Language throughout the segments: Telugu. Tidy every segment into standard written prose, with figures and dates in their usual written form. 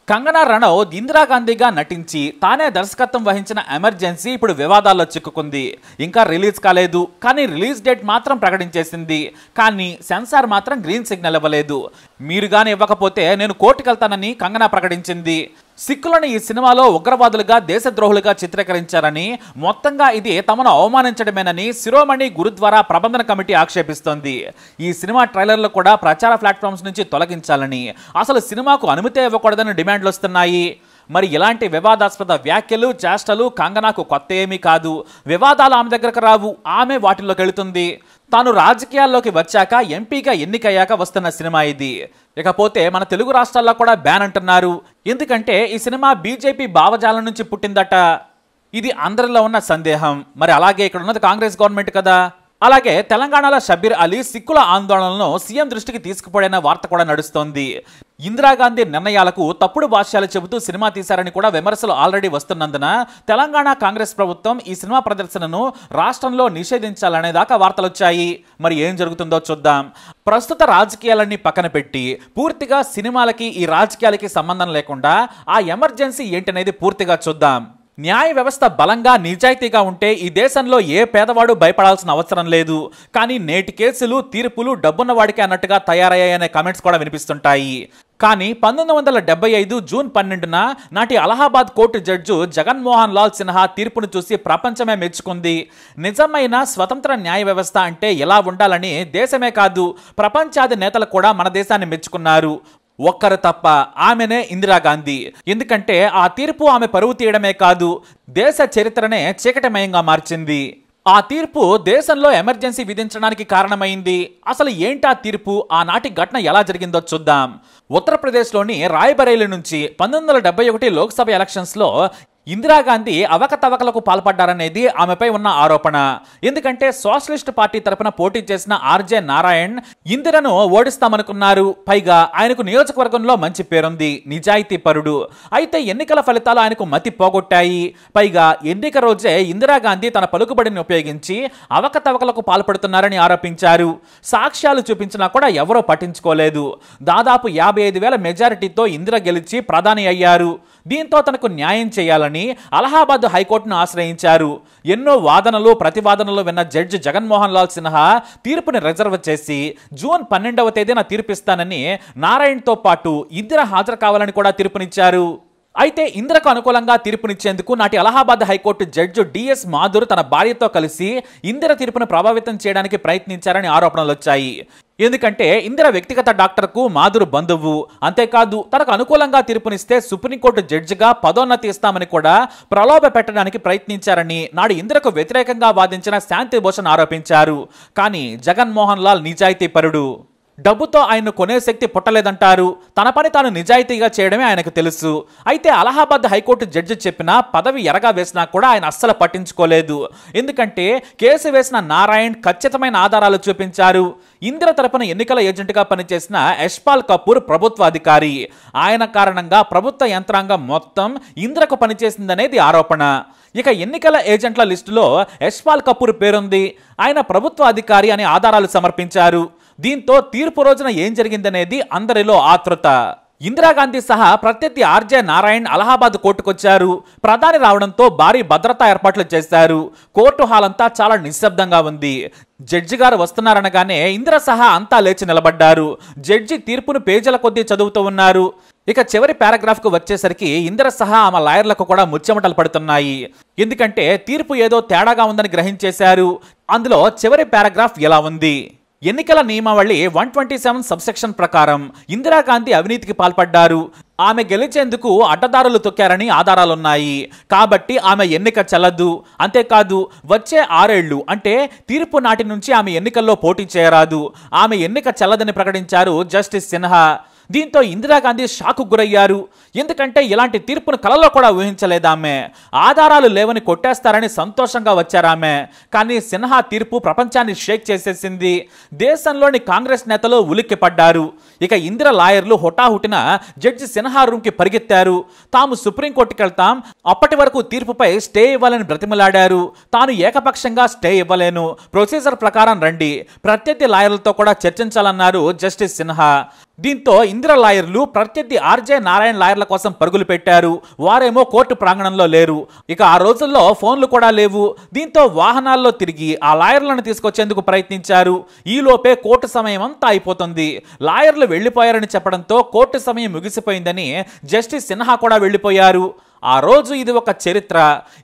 కంగనా రనౌత్ ఇందిరాగాంధీగా నటించి తానే దర్శకత్వం వహించిన ఎమర్జెన్సీ ఇప్పుడు వివాదాల్లో చిక్కుకుంది. ఇంకా రిలీజ్ కాలేదు, కానీ రిలీజ్ డేట్ మాత్రం ప్రకటించేసింది. కానీ సెన్సార్ మాత్రం గ్రీన్ సిగ్నల్ ఇవ్వలేదు. మీరు గాని ఇవ్వకపోతే నేను కోర్టుకెళ్తానని కంగనా ప్రకటించింది. సిక్కులను ఈ సినిమాలో ఉగ్రవాదులుగా దేశద్రోహులుగా చిత్రీకరించారని, మొత్తంగా ఇది తమను అవమానించడమేనని శిరోమణి గురుద్వారా ప్రబంధన కమిటీ ఆక్షేపిస్తోంది. ఈ సినిమా ట్రైలర్లు కూడా ప్రచార ప్లాట్ఫామ్స్ నుంచి తొలగించాలని, అసలు సినిమాకు అనుమతి ఇవ్వకూడదని డిమాండ్లు వస్తున్నాయి. మరి ఇలాంటి వివాదాస్పద వ్యాఖ్యలు చేష్టలు కంగనాకు కొత్త ఏమీ కాదు. వివాదాలు ఆమె దగ్గరకు రావు, ఆమె వాటిల్లోకి వెళుతుంది. తాను రాజకీయాల్లోకి వచ్చాక ఎంపీగా ఎన్నికయ్యాక వస్తున్న సినిమా ఇది. ఇకపోతే మన తెలుగు రాష్ట్రాల్లో కూడా బ్యాన్ అంటున్నారు. ఎందుకంటే ఈ సినిమా బీజేపీ భావజాలం నుంచి పుట్టిందట. ఇది అందరిలో ఉన్న సందేహం. మరి అలాగే ఇక్కడ ఉన్నది కాంగ్రెస్ గవర్నమెంట్ కదా. అలాగే తెలంగాణలో షబ్బీర్ అలీ సిక్కుల ఆందోళనలను సీఎం దృష్టికి తీసుకుపోయిన వార్త కూడా నడుస్తోంది. ఇందిరాగాంధీ నిర్ణయాలకు తప్పుడు భాష్యాలు చెబుతూ సినిమా తీశారని కూడా విమర్శలు ఆల్రెడీ వస్తున్నందున తెలంగాణ కాంగ్రెస్ ప్రభుత్వం ఈ సినిమా ప్రదర్శనను రాష్ట్రంలో నిషేధించాలనే దాకా వార్తలు వచ్చాయి. మరి ఏం జరుగుతుందో చూద్దాం. ప్రస్తుత రాజకీయాలన్నీ పక్కన పెట్టి పూర్తిగా సినిమాలకి ఈ రాజకీయాలకి సంబంధం లేకుండా ఆ ఎమర్జెన్సీ ఏంటనేది పూర్తిగా చూద్దాం. న్యాయ వ్యవస్థ బలంగా నిజాయితీగా ఉంటే ఈ దేశంలో ఏ పేదవాడు భయపడాల్సిన అవసరం లేదు. కానీ నేటి కేసులు తీర్పులు డబ్బున్న వాడికి అన్నట్టుగా తయారయ్యాయనే కామెంట్స్ కూడా వినిపిస్తుంటాయి. కానీ 1975 జూన్ 12న నాటి అలహాబాద్ కోర్టు జడ్జి జగన్మోహన్ లాల్ సిన్హా తీర్పును చూసి ప్రపంచమే మెచ్చుకుంది. నిజమైన స్వతంత్ర న్యాయ వ్యవస్థ అంటే ఎలా ఉండాలని దేశమే కాదు ప్రపంచాది నేతలు కూడా మన దేశాన్ని మెచ్చుకున్నారు. ఒక్కరు తప్ప, ఆమెనే ఇందిరాగాంధీ. ఎందుకంటే ఆ తీర్పు ఆమె పరువు తీయడమే కాదు, దేశ చరిత్రనే చీకటిమయంగా మార్చింది. ఆ తీర్పు దేశంలో ఎమర్జెన్సీ విధించడానికి కారణమైంది. అసలు ఏంటా తీర్పు, ఆనాటి ఘటన ఎలా జరిగిందో చూద్దాం. ఉత్తరప్రదేశ్లోని రాయ్బరేలీ నుంచి 1971 లోక్సభ ఎలక్షన్స్లో ఇందిరాగాంధీ అవకతవకలకు పాల్పడ్డారనేది ఆమెపై ఉన్న ఆరోపణ. ఎందుకంటే సోషలిస్ట్ పార్టీ తరపున పోటీ చేసిన ఆర్జే నారాయణ్ ఇందిరను ఓడిస్తామనుకున్నారు. పైగా ఆయనకు నియోజకవర్గంలో మంచి పేరుంది, నిజాయితీ పరుడు. అయితే ఎన్నికల ఫలితాలు ఆయనకు మతి పోగొట్టాయి. పైగా ఎన్నిక రోజే ఇందిరాగాంధీ తన పలుకుబడిని ఉపయోగించి అవకతవకలకు పాల్పడుతున్నారని ఆరోపించారు. సాక్ష్యాలు చూపించినా కూడా ఎవరో పట్టించుకోలేదు. దాదాపు 55,000 మెజారిటీతో ఇందిర గెలిచి ప్రధాని అయ్యారు. దీంతో తనకు న్యాయం చేయాలని అలహాబాద్ హైకోర్టును ఆశ్రయించారు. ఎన్నో వాదనలు ప్రతివాదనలు విన్న జడ్జి జగన్మోహన్ లాల్ సిన్హా తీర్పుని రిజర్వ్ చేసి జూన్ 12వ తేదీన తీర్పిస్తానని నారాయణ్తో పాటు ఇందిర హాజరు కావాలని కూడా తీర్పునిచ్చారు. అయితే ఇందిరకు అనుకూలంగా తీర్పునిచ్చేందుకు నాటి Allahabad high court judge D S Mathur తన భార్యతో కలిసి ఇందిర తీర్పును ప్రభావితం చేయడానికి ప్రయత్నించారని ఆరోపణలు వచ్చాయి. ఎందుకంటే ఇందిర వ్యక్తిగత డాక్టర్కు మాథుర్ బంధువు. అంతేకాదు తనకు అనుకూలంగా తీర్పునిస్తే సుప్రీంకోర్టు జడ్జిగా పదోన్నతి ఇస్తామని కూడా ప్రలోభ పెట్టడానికి ప్రయత్నించారని నాడు ఇందిరకు వ్యతిరేకంగా వాదించిన శాంతి భూషణ్ ఆరోపించారు. కానీ జగన్మోహన్ లాల్ నిజాయితీ పరుడు. డబ్బుతో ఆయన్ను కొనే శక్తి పుట్టలేదంటారు. తన పని తాను నిజాయితీగా చేయడమే ఆయనకు తెలుసు. అయితే అలహాబాద్ హైకోర్టు జడ్జి చెప్పినా పదవి ఎరగా వేసినా కూడా ఆయన అస్సలు పట్టించుకోలేదు. ఎందుకంటే కేసు వేసిన నారాయణ్ ఖచ్చితమైన ఆధారాలు చూపించారు. ఇందిర తరపున ఎన్నికల ఏజెంట్గా పనిచేసిన యశ్పాల్ కపూర్ ప్రభుత్వ అధికారి. ఆయన కారణంగా ప్రభుత్వ యంత్రాంగం మొత్తం ఇందిరకు పనిచేసిందనేది ఆరోపణ. ఇక ఎన్నికల ఏజెంట్ల లిస్టులో యశ్పాల్ కపూర్ పేరుంది. ఆయన ప్రభుత్వ అధికారి అనే ఆధారాలు సమర్పించారు. దీంతో తీర్పు రోజున ఏం జరిగిందనేది అందరిలో ఆతృత. ఇందిరాగాంధీ సహా ప్రత్యర్థి ఆర్జే నారాయణ్ అలహాబాద్ కోర్టుకొచ్చారు. ప్రధాని రావడంతో భారీ భద్రతా ఏర్పాట్లు చేశారు. కోర్టు హాల్ అంతా చాలా నిశ్శబ్దంగా ఉంది. జడ్జి గారు వస్తున్నారనగానే ఇందిర సహా అంతా లేచి నిలబడ్డారు. జడ్జి తీర్పును పేజీల కొద్దీ చదువుతూ ఉన్నారు. ఇక చివరి పారాగ్రాఫ్ కు వచ్చేసరికి ఇందిర సహా ఆమె లాయర్లకు కూడా ముచ్చెమటలు పడుతున్నాయి. ఎందుకంటే తీర్పు ఏదో తేడాగా ఉందని గ్రహించేశారు. అందులో చివరి పారాగ్రాఫ్ ఎలా ఉంది. ఎన్నికల నియమావళి 127 సబ్సెక్షన్ ప్రకారం ఇందిరాగాంధీ అవినీతికి పాల్పడ్డారు. ఆమె గెలిచేందుకు అడ్డదారులు తొక్కారని ఆధారాలున్నాయి. కాబట్టి ఆమె ఎన్నిక చెల్లదు. అంతేకాదు వచ్చే 6 ఏళ్లు అంటే తీర్పు నాటి నుంచి ఆమె ఎన్నికల్లో పోటీ చేయరాదు. ఆమె ఎన్నిక చెల్లదని ప్రకటించారు జస్టిస్ సిన్హా. దీంతో ఇందిరాగాంధీ షాకు గురయ్యారు. ఎందుకంటే ఇలాంటి తీర్పును కలలో కూడా ఊహించలేదామె. ఆధారాలు లేవని కొట్టేస్తారని సంతోషంగా వచ్చారామె. కానీ సిన్హా తీర్పు ప్రపంచాన్ని షేక్ చేసేసింది. దేశంలోని కాంగ్రెస్ నేతలు ఉలిక్కిపడ్డారు. ఇక ఇందిర లాయర్లు హుటాహుటిన జడ్జి సిన్హా రూమ్కి పరిగెత్తారు. తాము సుప్రీంకోర్టుకి వెళ్తాం, అప్పటి వరకు తీర్పుపై స్టే ఇవ్వాలని బ్రతిమలాడారు. తాను ఏకపక్షంగా స్టే ఇవ్వలేను, ప్రొసీజర్ ప్రకారం రండి, ప్రత్యర్థి లాయర్లతో కూడా చర్చించాలన్నారు జస్టిస్ సిన్హా. దీంతో ఇందిర లాయర్లు ప్రత్యర్థి ఆర్జే నారాయణ లాయర్ల కోసం పరుగులు పెట్టారు. వారేమో కోర్టు ప్రాంగణంలో లేరు. ఇక ఆ రోజుల్లో ఫోన్లు కూడా లేవు. దీంతో వాహనాల్లో తిరిగి ఆ లాయర్లను తీసుకొచ్చేందుకు ప్రయత్నించారు. ఈలోపే కోర్టు సమయం అంతా అయిపోతుంది. లాయర్లు వెళ్లిపోయారని చెప్పడంతో కోర్టు సమయం ముగిసిపోయిందని జస్టిస్ సిన్హా కూడా వెళ్లిపోయారు. ఆ రోజు ఇది ఒక చరిత్ర.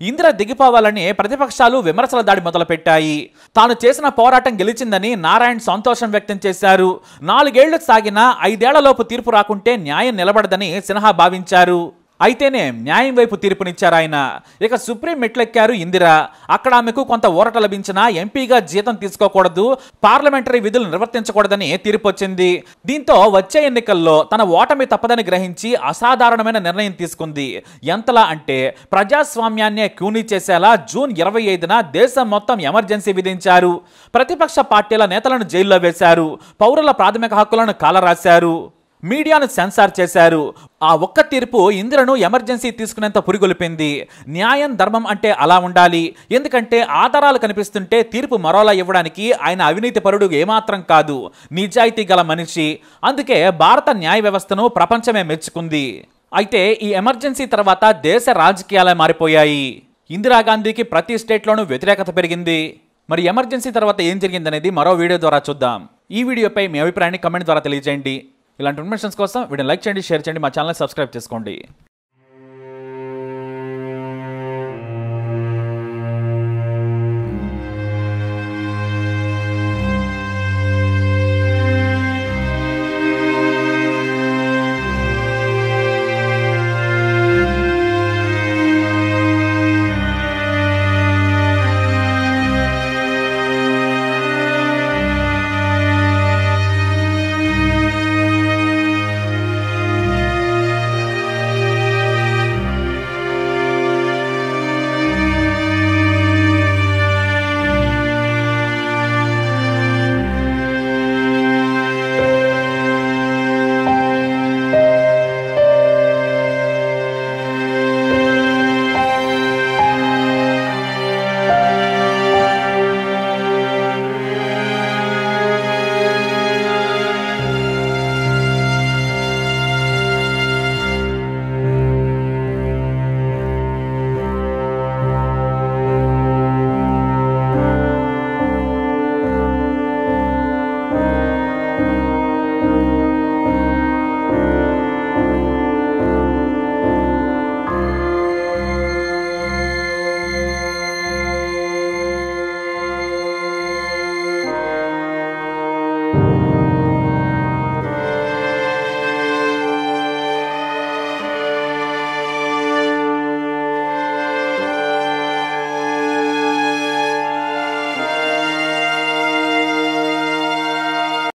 ఇందిర దిగిపోవాలని ప్రతిపక్షాలు విమర్శల దాడి మొదలుపెట్టాయి. తాను చేసిన పోరాటం గెలిచిందని నారాయణ్ సంతోషం వ్యక్తం చేశారు. 4 ఏళ్లు సాగిన 5 ఏళ్లలోపు తీర్పు రాకుంటే న్యాయం నిలబడదని సిన్హా భావించారు. అయితేనే న్యాయం వైపు తీర్పునిచ్చారు ఆయన. ఇక సుప్రీం మెట్లెక్కారు ఇందిర. అక్కడ ఆమెకు కొంత ఊరట లభించినా ఎంపీగా జీతం తీసుకోకూడదు, పార్లమెంటరీ విధులు నిర్వర్తించకూడదని తీర్పు వచ్చింది. దీంతో వచ్చే ఎన్నికల్లో తన ఓటమి తప్పదని గ్రహించి అసాధారణమైన నిర్ణయం తీసుకుంది. ఎంతలా అంటే ప్రజాస్వామ్యాన్నే క్యూనీ చేసేలా జూన్ 25న దేశం మొత్తం ఎమర్జెన్సీ విధించారు. ప్రతిపక్ష పార్టీల నేతలను జైల్లో వేశారు. పౌరుల ప్రాథమిక హక్కులను కాలరాశారు. మీడియాను సెన్సార్ చేశారు. ఆ ఒక్క తీర్పు ఇందిరను ఎమర్జెన్సీ తీసుకునేంత పురిగొల్పింది. న్యాయం ధర్మం అంటే అలా ఉండాలి. ఎందుకంటే ఆధారాలు కనిపిస్తుంటే తీర్పు మరోలా ఇవ్వడానికి ఆయన అవినీతి పరుడు ఏమాత్రం కాదు, నిజాయితీ గల మనిషి. అందుకే భారత న్యాయ వ్యవస్థను ప్రపంచమే మెచ్చుకుంది. అయితే ఈ ఎమర్జెన్సీ తర్వాత దేశ రాజకీయాలే మారిపోయాయి. ఇందిరాగాంధీకి ప్రతి స్టేట్లోనూ వ్యతిరేకత పెరిగింది. మరి ఎమర్జెన్సీ తర్వాత ఏం జరిగిందనేది మరో వీడియో ద్వారా చూద్దాం. ఈ వీడియోపై మీ అభిప్రాయాన్ని కమెంట్ ద్వారా తెలియజేయండి. ఇలాంటి ఇన్ఫర్మేషన్స్ కోసం వీడియోని లైక్ చేయండి, షేర్ చేయండి, మా ఛానల్ సబ్స్క్రైబ్ చేసుకోండి.